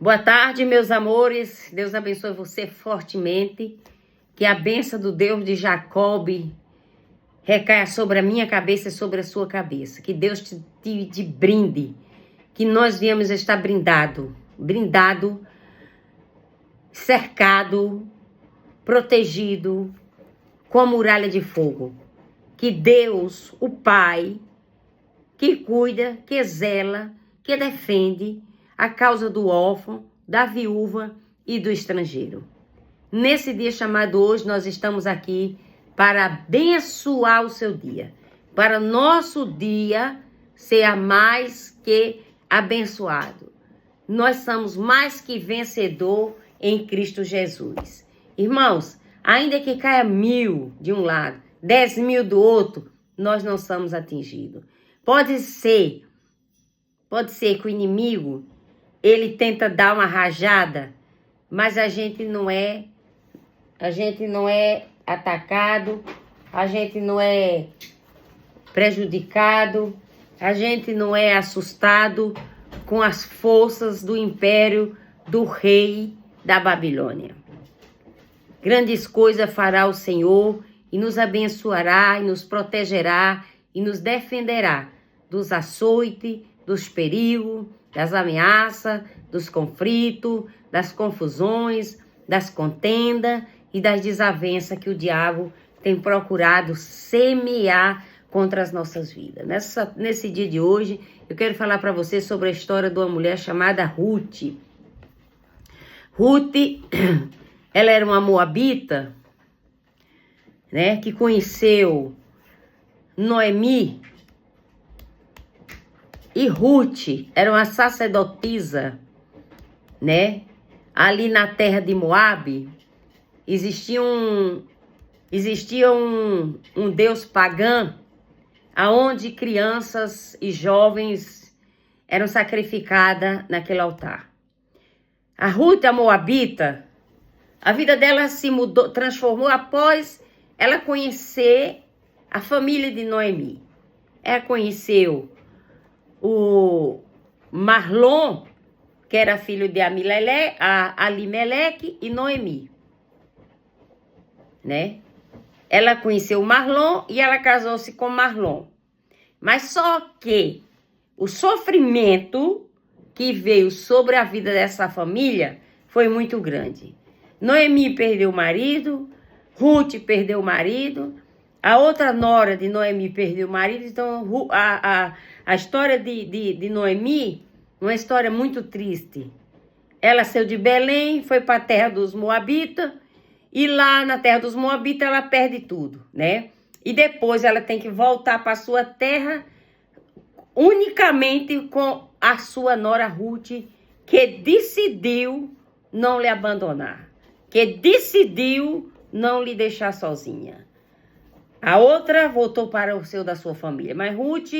Boa tarde, meus amores. Deus abençoe você fortemente. Que a bênção do Deus de Jacob recaia sobre a minha cabeça e sobre a sua cabeça. Que Deus te brinde. Que nós viemos estar brindado, cercado, protegido, com a muralha de fogo. Que Deus, o Pai, que cuida, que zela, que defende a causa do órfão, da viúva e do estrangeiro. Nesse dia chamado hoje, nós estamos aqui para abençoar o seu dia, para nosso dia ser mais que abençoado. Nós somos mais que vencedor em Cristo Jesus. Irmãos, ainda que caia 1.000 de um lado, 10.000 do outro, nós não somos atingidos. Pode ser que o inimigo, ele tenta dar uma rajada, mas a gente não é atacado, a gente não é prejudicado, a gente não é assustado com as forças do império do rei da Babilônia. Grandes coisas fará o Senhor e nos abençoará e nos protegerá e nos defenderá dos açoites, dos perigos, das ameaças, dos conflitos, das confusões, das contendas e das desavenças que o diabo tem procurado semear contra as nossas vidas. Nesse dia de hoje, eu quero falar para você sobre a história de uma mulher chamada Ruth. Ruth, ela era uma moabita, né, que conheceu Noemi. E Ruth era uma sacerdotisa, né? Ali na terra de Moabe, existia um deus pagão, aonde crianças e jovens eram sacrificadas naquele altar. A Ruth, a moabita, a vida dela se mudou, transformou após ela conhecer a família de Noemi. Ela conheceu o Mahlon, que era filho de Alimeleque e Noemi, né? Ela conheceu o Mahlon e ela casou-se com Mahlon. Mas só que o sofrimento que veio sobre a vida dessa família foi muito grande. Noemi perdeu o marido, Ruth perdeu o marido, a outra nora de Noemi perdeu o marido. Então a história de Noemi, uma história muito triste. Ela saiu de Belém, foi para a terra dos Moabitas, e lá na terra dos Moabitas ela perde tudo, né? E depois ela tem que voltar para a sua terra unicamente com a sua nora Ruth, que decidiu não lhe abandonar, que decidiu não lhe deixar sozinha. A outra voltou para o seio da sua família, mas Ruth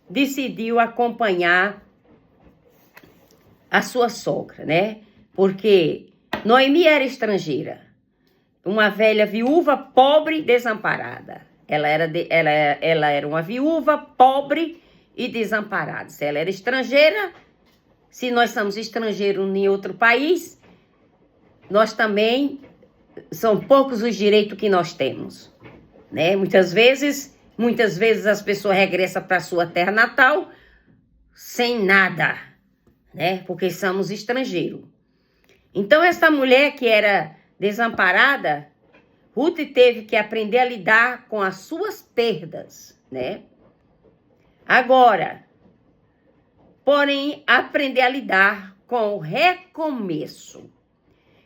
decidiu acompanhar a sua sogra, né? Porque Noemi era estrangeira, uma velha viúva pobre e desamparada. Ela era uma viúva pobre e desamparada. Se ela era estrangeira, se nós somos estrangeiros em outro país, nós também, são poucos os direitos que nós temos, né? Muitas vezes as pessoas regressam para sua terra natal sem nada, né? Porque somos estrangeiros. Então, essa mulher que era desamparada, Ruth teve que aprender a lidar com as suas perdas, né? Agora, porém, aprender a lidar com o recomeço.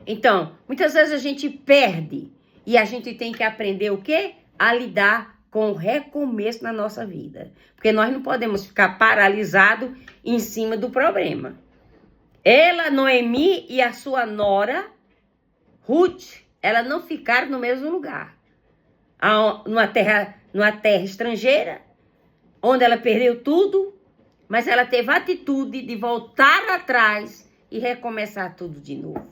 Então, muitas vezes a gente perde e a gente tem que aprender o quê? A lidar com o recomeço na nossa vida. Porque nós não podemos ficar paralisados em cima do problema. Ela, Noemi e a sua nora, Ruth, elas não ficaram no mesmo lugar. Numa terra estrangeira, onde ela perdeu tudo, mas ela teve a atitude de voltar atrás e recomeçar tudo de novo.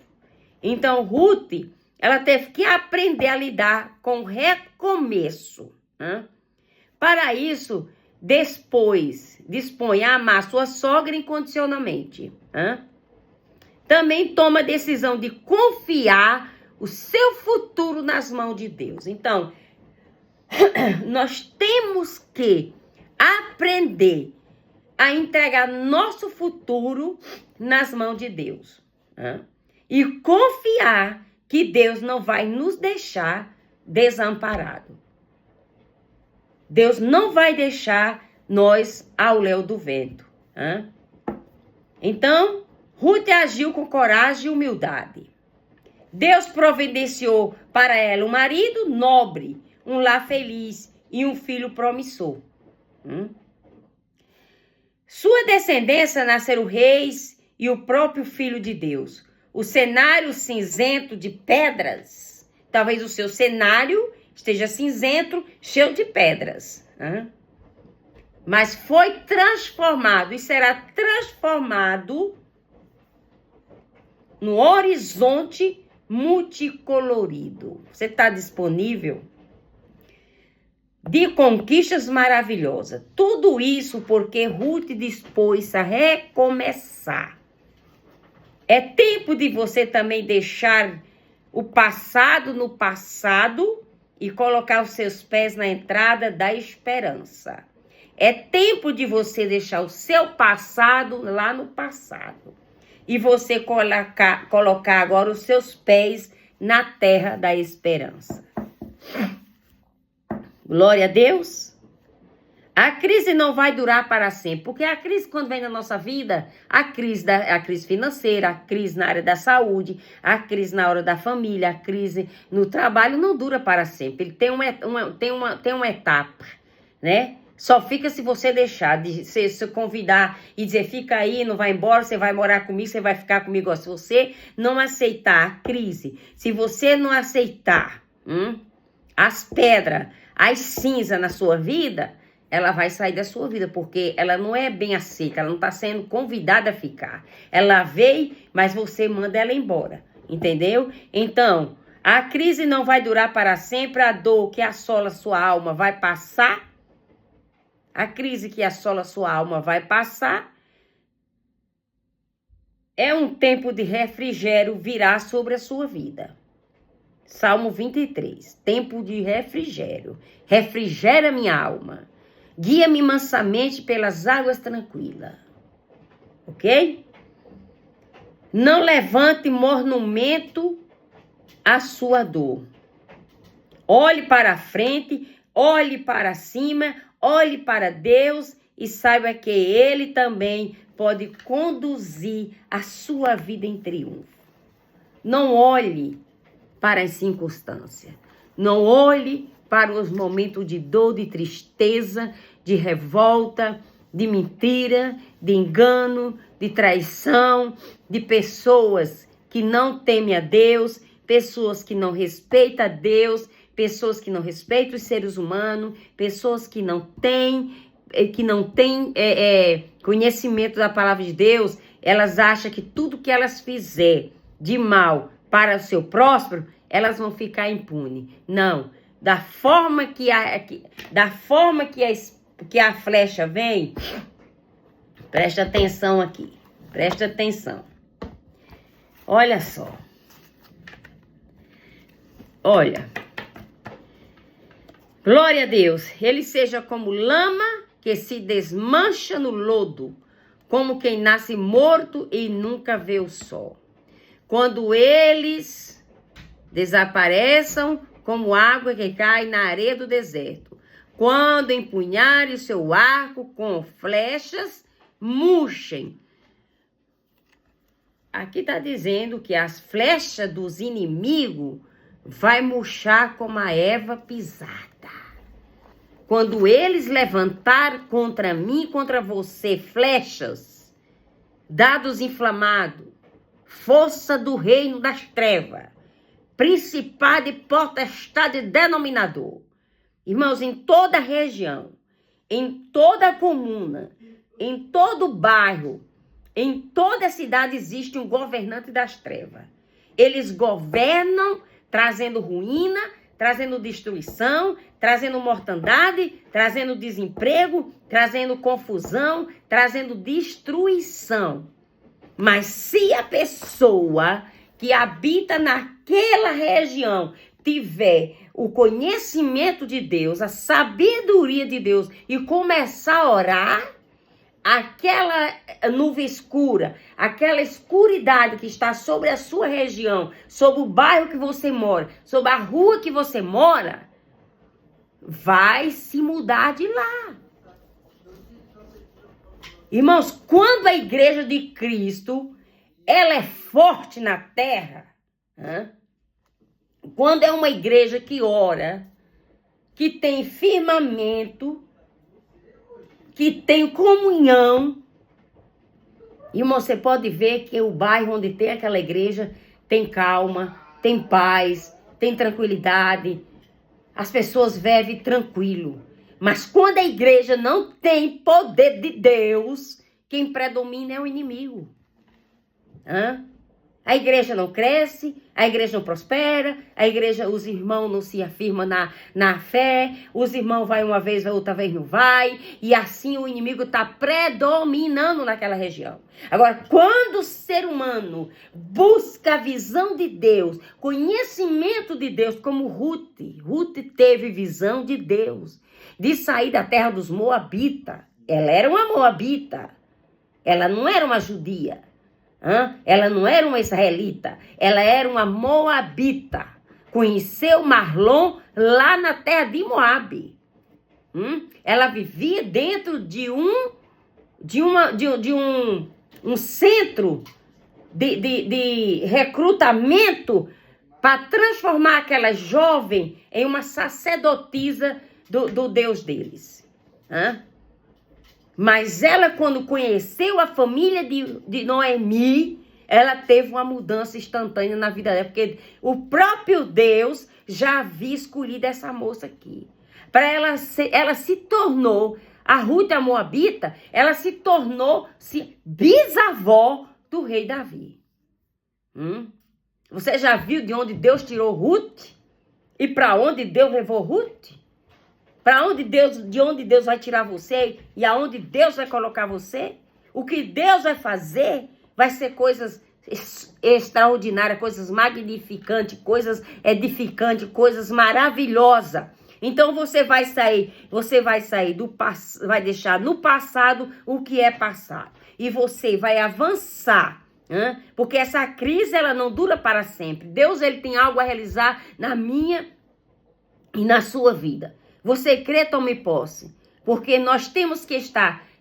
Então, Ruth, ela teve que aprender a lidar com o recomeço. Né? Para isso, dispõe a amar sua sogra incondicionalmente. Né? também toma a decisão de confiar o seu futuro nas mãos de Deus. Então, nós temos que aprender a entregar nosso futuro nas mãos de Deus, né? E confiar que Deus não vai nos deixar desamparados. Deus não vai deixar nós ao léu do vento, né? Então, Ruth agiu com coragem e humildade. Deus providenciou para ela um marido nobre, um lar feliz e um filho promissor. Sua descendência nasceram reis e o próprio Filho de Deus. O cenário cinzento de pedras, talvez o seu cenário esteja cinzento, cheio de pedras, mas foi transformado e será transformado no horizonte multicolorido. Você está disponível? De conquistas maravilhosas. Tudo isso porque Ruth dispôs a recomeçar. É tempo de você também deixar o passado no passado e colocar os seus pés na entrada da esperança. É tempo de você deixar o seu passado lá no passado e você colocar agora os seus pés na terra da esperança. Glória a Deus. A crise não vai durar para sempre, porque a crise quando vem na nossa vida, a crise financeira, a crise na área da saúde, a crise na hora da família, a crise no trabalho não dura para sempre. Ele tem uma etapa, né? Só fica se você deixar de se convidar e dizer, fica aí, não vai embora, você vai morar comigo, você vai ficar comigo. Se você não aceitar a crise, se você não aceitar as pedras, as cinzas na sua vida, ela vai sair da sua vida, porque ela não é bem a seca, ela não está sendo convidada a ficar. Ela veio, mas você manda ela embora, entendeu? Então, a crise não vai durar para sempre, a dor que assola sua alma vai passar. A crise que assola sua alma vai passar. É um tempo de refrigério virá sobre a sua vida. Salmo 23. Tempo de refrigério. Refrigera minha alma. Guia-me mansamente pelas águas tranquilas. Ok? Não levante monumento à sua dor. Olhe para a frente, olhe para cima, olhe para Deus e saiba que Ele também pode conduzir a sua vida em triunfo. Não olhe para as circunstâncias. Não olhe para os momentos de dor, de tristeza, de revolta, de mentira, de engano, de traição, de pessoas que não temem a Deus, pessoas que não respeitam a Deus, pessoas que não respeitam os seres humanos, pessoas que não têm conhecimento da palavra de Deus. Elas acham que tudo que elas fizer de mal para o seu próspero, elas vão ficar impunes. Não. Da forma que a flecha vem, presta atenção aqui. Presta atenção. Olha só. Olha. Glória a Deus. Ele seja como lama que se desmancha no lodo, como quem nasce morto e nunca vê o sol. Quando eles desapareçam, como água que cai na areia do deserto. Quando empunharem o seu arco com flechas, murchem. Aqui está dizendo que as flechas dos inimigos vai murchar como a erva pisada. Quando eles levantar contra mim, contra você, flechas, dados inflamados, força do reino das trevas, principado e potestade denominador. Irmãos, em toda a região, em toda a comuna, em todo o bairro, em toda a cidade existe um governante das trevas. Eles governam trazendo ruína, trazendo destruição, trazendo mortandade, trazendo desemprego, trazendo confusão, trazendo destruição. Mas se a pessoa que habita naquela região tiver o conhecimento de Deus, a sabedoria de Deus e começar a orar, aquela nuvem escura, aquela escuridade que está sobre a sua região, sobre o bairro que você mora, sobre a rua que você mora, vai se mudar de lá. Irmãos, quando a igreja de Cristo, ela é forte na terra, quando é uma igreja que ora, que tem firmamento, que tem comunhão, irmão, você pode ver que o bairro onde tem aquela igreja tem calma, tem paz, tem tranquilidade, as pessoas vivem tranquilo. Mas quando a igreja não tem poder de Deus, quem predomina é o inimigo. A igreja não cresce, a igreja não prospera, a igreja, os irmãos não se afirmam na fé, os irmãos vai uma vez, outra vez não vai, e assim o inimigo está predominando naquela região. Agora, quando o ser humano busca a visão de Deus, conhecimento de Deus, como Ruth teve visão de Deus, de sair da terra dos Moabitas. Ela era uma Moabita, ela não era uma judia. Ela não era uma israelita, ela era uma Moabita. Conheceu Mahlon lá na terra de Moabe. Ela vivia dentro de um centro de recrutamento para transformar aquela jovem em uma sacerdotisa do Deus deles. Mas ela, quando conheceu a família de Noemi, ela teve uma mudança instantânea na vida dela. Porque o próprio Deus já havia escolhido essa moça aqui. Para ela se tornou, a Ruth, a Moabita, ela se tornou bisavó do rei Davi. Você já viu de onde Deus tirou Ruth? E para onde Deus levou Ruth? De onde Deus vai tirar você e aonde Deus vai colocar você? O que Deus vai fazer vai ser coisas extraordinárias, coisas magnificantes, coisas edificantes, coisas maravilhosas. Então você vai sair vai deixar no passado o que é passado. E você vai avançar, porque essa crise ela não dura para sempre. Deus ele tem algo a realizar na minha e na sua vida. Você crê, tome posse. Porque nós temos que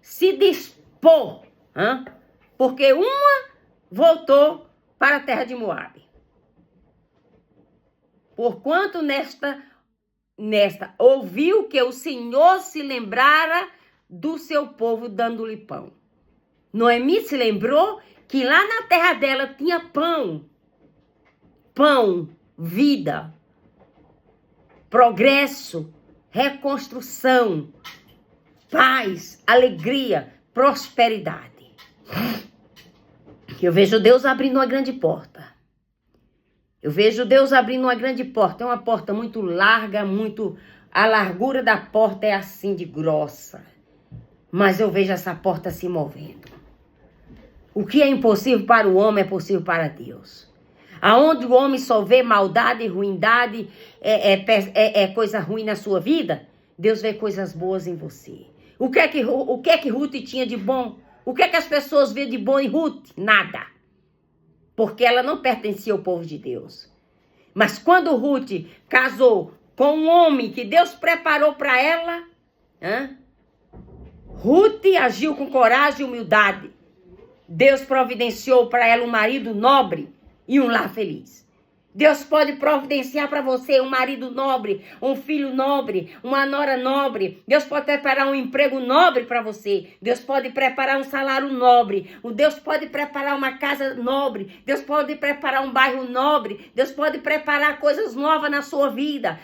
se dispor. Porque uma voltou para a terra de Moabe. Porquanto nesta ouviu que o Senhor se lembrara do seu povo dando-lhe pão. Noemi se lembrou que lá na terra dela tinha pão. Pão, vida, progresso, reconstrução, paz, alegria, prosperidade. Eu vejo Deus abrindo uma grande porta. É uma porta muito larga, a largura da porta é assim de grossa. Mas eu vejo essa porta se movendo. O que é impossível para o homem é possível para Deus. Aonde o homem só vê maldade, ruindade, coisa ruim na sua vida, Deus vê coisas boas em você. O que é que Ruth tinha de bom? O que é que as pessoas vê de bom em Ruth? Nada. Porque ela não pertencia ao povo de Deus. Mas quando Ruth casou com um homem que Deus preparou para ela, Ruth agiu com coragem e humildade. Deus providenciou para ela um marido nobre e um lar feliz. Deus pode providenciar para você um marido nobre, um filho nobre, uma nora nobre. Deus pode preparar um emprego nobre para você. Deus pode preparar um salário nobre. Deus pode preparar uma casa nobre. Deus pode preparar um bairro nobre. Deus pode preparar coisas novas na sua vida.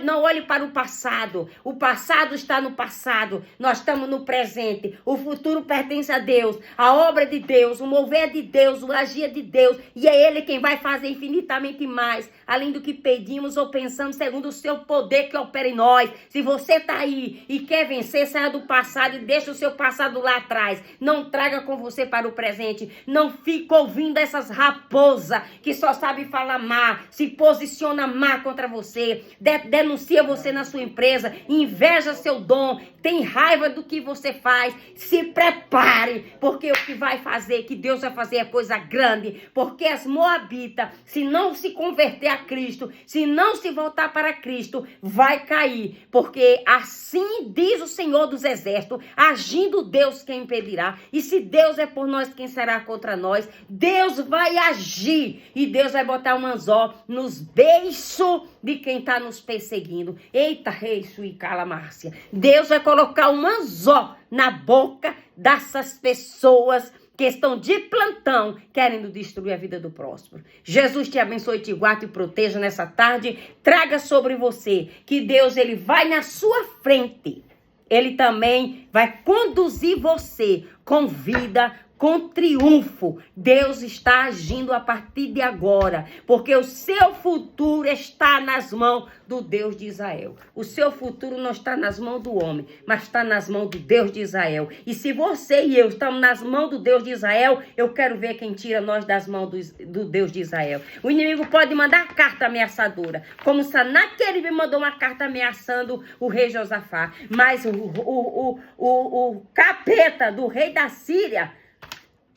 Não olhe para o passado. O passado está no passado. Nós estamos no presente. O futuro pertence a Deus. A obra de Deus, o mover de Deus, o agir de Deus. E é Ele quem vai fazer infinitamente mais, além do que pedimos ou pensamos, segundo o seu poder que opera em nós. Se você está aí e quer vencer, saia do passado e deixa o seu passado lá atrás. Não traga com você para o presente. Não fique ouvindo essas raposas que só sabe falar má, se posiciona má contra você, denuncia você na sua empresa, inveja seu dom, tem raiva do que você faz. Se prepare, porque o que vai fazer, que Deus vai fazer é coisa grande, porque as moabitas, se não se converter a Cristo, se não se voltar para Cristo, vai cair, porque assim diz o Senhor dos Exércitos, agindo Deus quem impedirá, e se Deus é por nós, quem será contra nós? Deus vai agir, e Deus vai botar um anzol nos beiços de quem está nos perseguindo. Eita, rei, suicala, Márcia. Deus vai colocar um anzol na boca dessas pessoas que estão de plantão, querendo destruir a vida do próximo. Jesus te abençoe, te guarde e proteja nessa tarde. Traga sobre você que Deus, ele vai na sua frente. Ele também vai conduzir você com vida, com triunfo. Deus está agindo a partir de agora, porque o seu futuro está nas mãos do Deus de Israel. O seu futuro não está nas mãos do homem, mas está nas mãos do Deus de Israel. E se você e eu estamos nas mãos do Deus de Israel, eu quero ver quem tira nós das mãos do Deus de Israel. O inimigo pode mandar carta ameaçadora, como Sanaqueribe mandou uma carta ameaçando o rei Josafá, mas o capeta do rei da Síria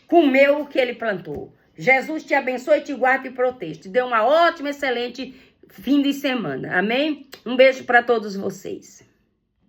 comeu o que ele plantou. Jesus te abençoe, te guarde e proteja. Te dê uma ótima, excelente fim de semana. Amém? Um beijo para todos vocês.